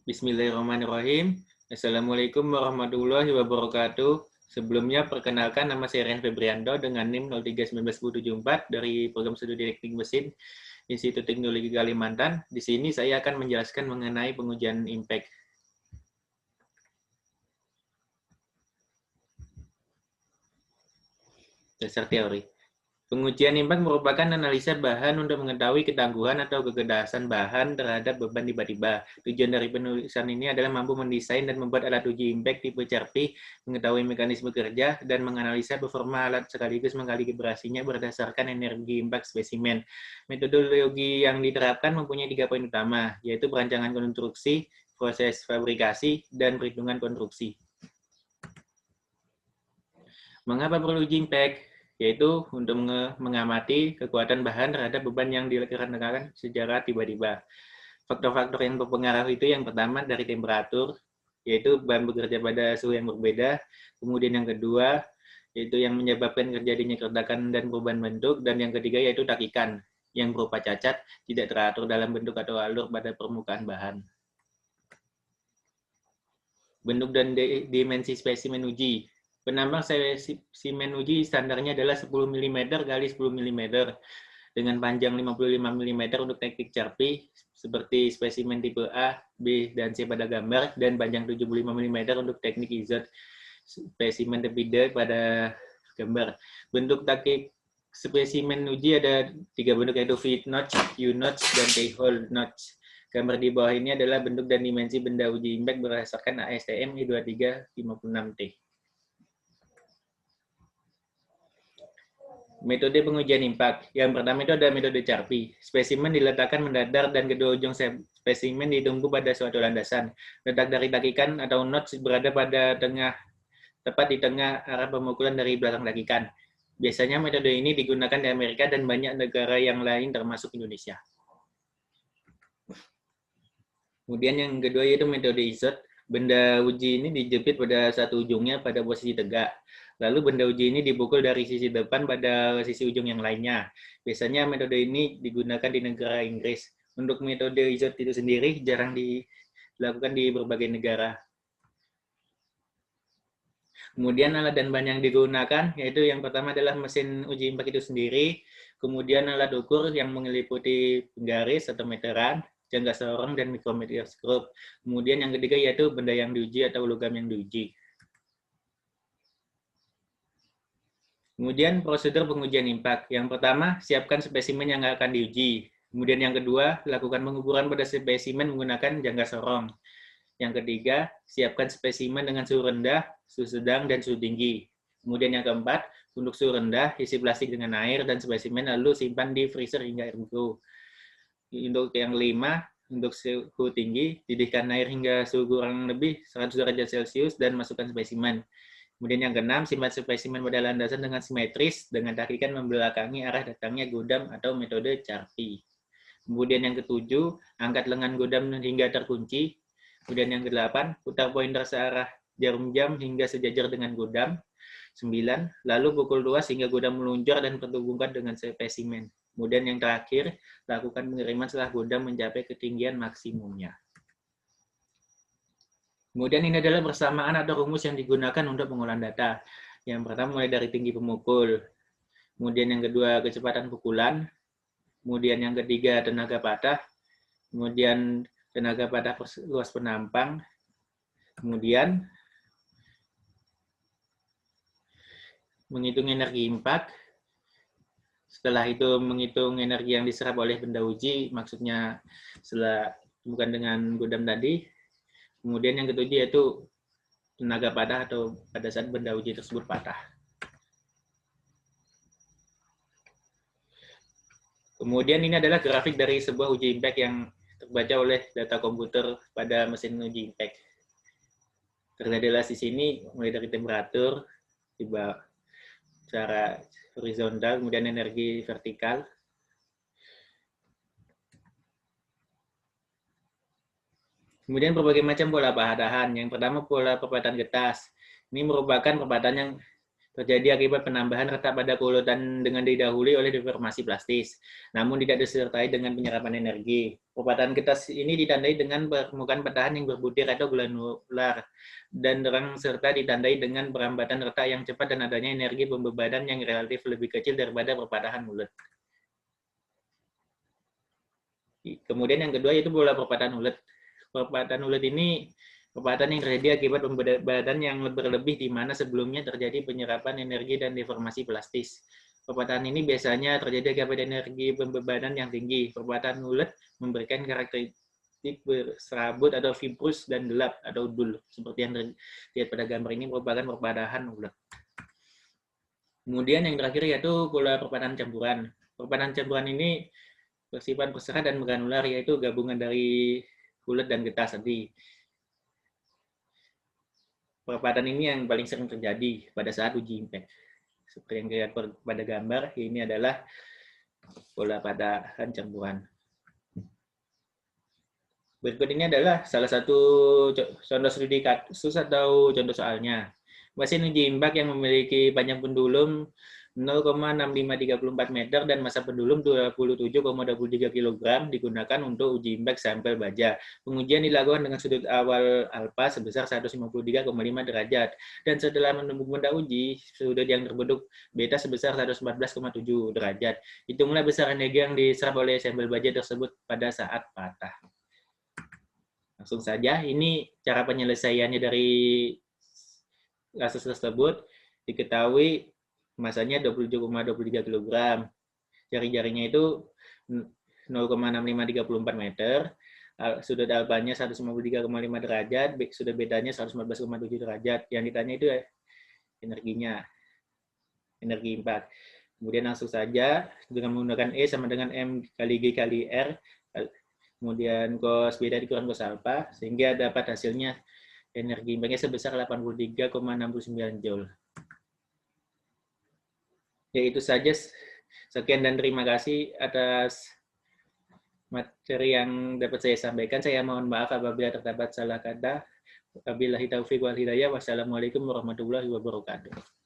Bismillahirrahmanirrahim. Assalamualaikum warahmatullahi wabarakatuh. Sebelumnya, perkenalkan nama saya Rian Febrianto dengan NIM 031974 dari Program Studi Teknik Mesin Institut Teknologi Kalimantan. Di sini saya akan menjelaskan mengenai pengujian impact. Dasar teori. Pengujian impact merupakan analisa bahan untuk mengetahui ketangguhan atau kegedasan bahan terhadap beban tiba-tiba. Tujuan dari penulisan ini adalah mampu mendesain dan membuat alat uji impact tipe CRP, mengetahui mekanisme kerja, dan menganalisa performa alat sekaligus mengkalibrasinya berdasarkan energi impact spesimen. Metodologi yang diterapkan mempunyai 3 poin utama, yaitu perancangan konstruksi, proses fabrikasi, dan perhitungan konstruksi. Mengapa perlu uji impact? Yaitu untuk mengamati kekuatan bahan terhadap beban yang dikenakan secara tiba-tiba. Faktor-faktor yang berpengaruh itu yang pertama dari temperatur, yaitu bahan bekerja pada suhu yang berbeda. Kemudian yang kedua, yaitu yang menyebabkan terjadinya keretakan dan perubahan bentuk. Dan yang ketiga yaitu takikan, yang berupa cacat, tidak teratur dalam bentuk atau alur pada permukaan bahan. Bentuk dan dimensi spesimen uji. Penambang spesimen uji standarnya adalah 10 mm x 10 mm dengan panjang 55 mm untuk teknik CRP seperti spesimen tipe A, B, dan C pada gambar, dan panjang 75 mm untuk teknik IZOT spesimen tipe D pada gambar. Bentuk teknik spesimen uji ada 3 bentuk, yaitu V-notch, U-notch, dan K-hole notch. Gambar di bawah ini adalah bentuk dan dimensi benda uji impact berdasarkan ASTM I2356T. Metode pengujian impact. Yang pertama itu ada metode CRP. Spesimen diletakkan mendatar dan kedua ujung spesimen ditumpu pada suatu landasan. Letak dari takikan atau notch berada pada tepat di tengah arah pemukulan dari belakang takikan. Biasanya metode ini digunakan di Amerika dan banyak negara yang lain termasuk Indonesia. Kemudian yang kedua yaitu metode IZOT. Benda uji ini dijepit pada satu ujungnya pada posisi tegak. Lalu benda uji ini dipukul dari sisi depan pada sisi ujung yang lainnya. Biasanya metode ini digunakan di negara Inggris. Untuk metode IZOT itu sendiri jarang dilakukan di berbagai negara. Kemudian alat dan bahan yang digunakan, yaitu yang pertama adalah mesin uji impact itu sendiri, kemudian alat ukur yang meliputi penggaris atau meteran, jangka sorong, dan mikroskop. Kemudian yang ketiga yaitu benda yang diuji atau logam yang diuji. Kemudian prosedur pengujian impact. Yang pertama, siapkan spesimen yang akan diuji. Kemudian yang kedua, lakukan pengukuran pada spesimen menggunakan jangka sorong. Yang ketiga, siapkan spesimen dengan suhu rendah, suhu sedang, dan suhu tinggi. Kemudian yang keempat, untuk suhu rendah, isi plastik dengan air dan spesimen lalu simpan di freezer hingga air beku. Untuk yang kelima, untuk suhu tinggi, didihkan air hingga suhu kurang lebih 100 derajat Celcius dan masukkan spesimen. Kemudian yang keenam, simpan spesimen pada landasan dengan simetris dengan takikan membelakangi arah datangnya godam atau metode CRP. Kemudian yang ketujuh, angkat lengan godam hingga terkunci. Kemudian yang kedelapan, putar pointer searah jarum jam hingga sejajar dengan godam. 9. Lalu pukul 2 sehingga godam meluncur dan perhubungkan dengan spesimen. Kemudian yang terakhir, lakukan pengiriman setelah godam mencapai ketinggian maksimumnya. Kemudian ini adalah persamaan atau rumus yang digunakan untuk pengolahan data. Yang pertama mulai dari tinggi pemukul, kemudian yang kedua kecepatan pukulan, kemudian yang ketiga tenaga patah, kemudian tenaga patah luas penampang, kemudian menghitung energi impact, setelah itu menghitung energi yang diserap oleh benda uji, maksudnya setelah bukan dengan godam tadi. Kemudian yang ketujuh yaitu tenaga patah atau pada saat benda uji tersebut patah. Kemudian ini adalah grafik dari sebuah uji impact yang terbaca oleh data komputer pada mesin uji impact. Terlihat jelas di sini mulai dari temperatur, tiba secara horizontal, kemudian energi vertikal. Kemudian berbagai macam pola padahan. Yang pertama pola perpadahan getas. Ini merupakan perpadahan yang terjadi akibat penambahan retak pada kulutan dengan didahului oleh deformasi plastis, namun tidak disertai dengan penyerapan energi. Perpatahan kertas ini ditandai dengan permukaan patahan yang berbutir atau granular dan terang serta ditandai dengan perambatan retak yang cepat dan adanya energi pembebanan yang relatif lebih kecil daripada perpatahan ulet. Kemudian yang kedua yaitu pola perpatahan ulet. Perpatahan ulet ini perpatahan yang terjadi akibat pembebanan yang berlebih di mana sebelumnya terjadi penyerapan energi dan deformasi plastis. Perpatahan ini biasanya terjadi akibat energi pembebanan yang tinggi. Perpatahan ulet memberikan karakteristik berserabut atau fibrus dan gelap atau dul. Seperti yang terlihat pada gambar ini merupakan perpatahan ulet. Kemudian yang terakhir yaitu pola perpatahan campuran. Perpatahan campuran ini bersifat berserat dan granular, yaitu gabungan dari ulet dan getah tadi. Perpatahan ini yang paling sering terjadi pada saat uji impact. Seperti yang dilihat pada gambar, ini adalah pola patahan campuran. Berikut ini adalah salah satu contoh studi kasus atau contoh soalnya. Mesin uji impact yang memiliki panjang pendulum 0,6534 meter dan massa pendulum 27,23 kg digunakan untuk uji impact sampel baja. Pengujian dilakukan dengan sudut awal alfa sebesar 153,5 derajat dan setelah menempuh benda uji, sudut yang terbentuk beta sebesar 114,7 derajat. Hitunglah besar energi yang diserap oleh sampel baja tersebut pada saat patah. Langsung saja, ini cara penyelesaiannya dari kasus tersebut. Diketahui masanya 27,23 kg. Jari-jarinya itu 0,6534 meter. Sudut alfanya 153,5 derajat, sudut betanya 114,7 derajat. Yang ditanya itu energinya, energi impact. Kemudian langsung saja dengan menggunakan E sama dengan M kali G kali R. Kemudian cos beta dikurang cos alfa, sehingga dapat hasilnya energi impactnya sebesar 83,69 joule. Ya, itu saja. Sekian dan terima kasih atas materi yang dapat saya sampaikan. Saya mohon maaf apabila terdapat salah kata. Wabillahi taufiq wal hidayah. Wassalamualaikum warahmatullahi wabarakatuh.